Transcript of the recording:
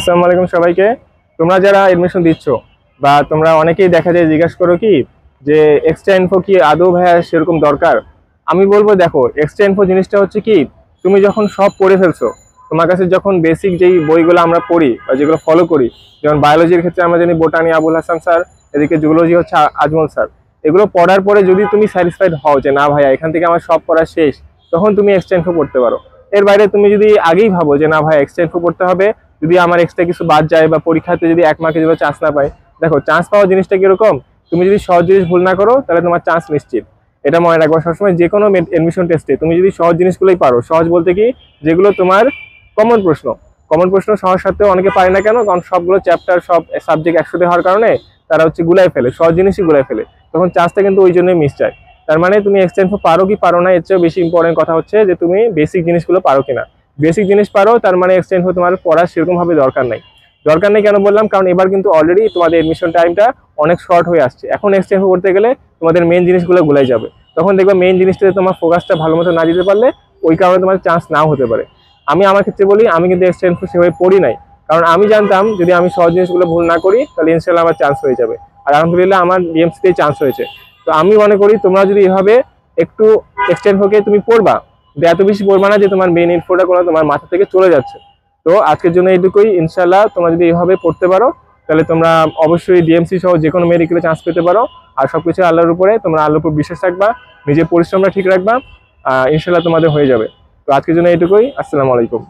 আসসালামু আলাইকুম সবাইকে। তোমরা যারা এডমিশন দিচ্ছ বা তোমরা অনেকেই দেখা যায় জিজ্ঞাসা করো কি যে এক্সট্রা ইনফো কি আদৌ ভাইয়া সেরকম দরকার। আমি বলবো দেখো, এক্সট্রা ইনফো জিনিসটা হচ্ছে কি, তুমি যখন সব পড়ে ফেলছো, তোমার কাছে যখন বেসিক যেই বইগুলো আমরা পড়ি বা যেগুলো ফলো করি, যেমন বায়োলজির ক্ষেত্রে আমরা জানি বোটানি আবুল হাসান স্যার, এদিকে জুলজি হচ্ছে আজমল স্যার, এগুলো পড়ার পরে যদি তুমি স্যাটিসফাইড হও যে না ভাইয়া এখান থেকে আমার সব পড়া শেষ, তখন তুমি এক্সট্রা ইনফো পড়তে পারো। এর বাইরে তুমি যদি আগেই ভাবো যে না ভাই এক্সট্রা ইনফো পড়তে হবে, যদি আমার এক্সট্রা কিছু বাদ যায় বা পরীক্ষাতে যদি 1 মার্কে যদি চান্স না পাই, দেখো চান্স পাওয়ার জিনিসটা কিরকম, তুমি যদি সহজ জিনিস ভুল না করো তাহলে তোমার চান্স নিশ্চিত। এটা মনে রাখবা সবসময়, যে কোনো এডমিশন টেস্টে তুমি যদি সহজ জিনিসগুলোই পারো, সহজ বলতে কি যেগুলো তোমার কমন প্রশ্ন, কমন প্রশ্ন সহজ সাথেও অনেকে পারে না কেন, কারণ সবগুলো চ্যাপ্টার সব সাবজেক্ট একসাথে হওয়ার কারণে তারা হচ্ছে গুলাই ফেলে, সহজ জিনিসই গুলাই ফেলে, তখন চান্সটা কিন্তু ওই জন্যই মিস যায়। তার মানে তুমি এক্সট্রা ইনফো পারো কি পারো না, এর চেয়েও বেশি ইম্পর্টেন্ট কথা হচ্ছে যে তুমি বেসিক জিনিসগুলো পারো কিনা। বেসিক জিনিস পারো তার মানে এক্সট্রা ইনফো তোমার পড়ার সেরকম ভাবে দরকার নাই। দরকার নেই কেন বললাম, কারণ এবার কিন্তু অলরেডি তোমাদের এডমিশন টাইমটা অনেক শর্ট হয়ে আসছে। এখন এক্সট্রা ইনফো করতে গেলে তোমাদের মেইন জিনিসগুলো গুলাই যাবে, তখন দেখবে মেইন জিনিসটাতে তোমার ফোকাসটা ভালো মতো না দিতে পারলে ওই কারণে তোমার চান্স নাও হতে পারে। আমি আমার ক্ষেত্রে বলি, আমি কিন্তু এক্সট্রা ইনফো সেভাবে পড়ি নাই, কারণ আমি জানতাম যদি আমি সহজ জিনিসগুলো ভুল না করি তাহলে ইনশাল্লাহ আমার চান্স হয়ে যাবে। আর আলহামদুলিল্লাহ আমার বিএমসিতেই চান্স হয়েছে। তো আমি মনে করি তোমরা যদি এভাবে একটু এক্সট্রা ইনফোকে তুমি পড়বা, এত বেশি পড়বা না যে তোমার মেইন ইনফোটা কোনো তোমার মাথা থেকে চলে যাচ্ছে। তো আজকের জন্য এইটুকুই। ইনশাল্লাহ তোমরা যদি এইভাবে পড়তে পারো তাহলে তোমরা অবশ্যই ডিএমসি সহ যে কোনো মেডিকেলে চান্স পেতে পারো। আর সবকিছু আল্লাহর উপরে, তোমরা আল্লাহর উপর বিশ্বাস রাখবা, নিজের পরিশ্রমটা ঠিক রাখবা, ইনশাল্লাহ তোমাদের হয়ে যাবে। তো আজকের জন্য এইটুকুই। আসসালামু আলাইকুম।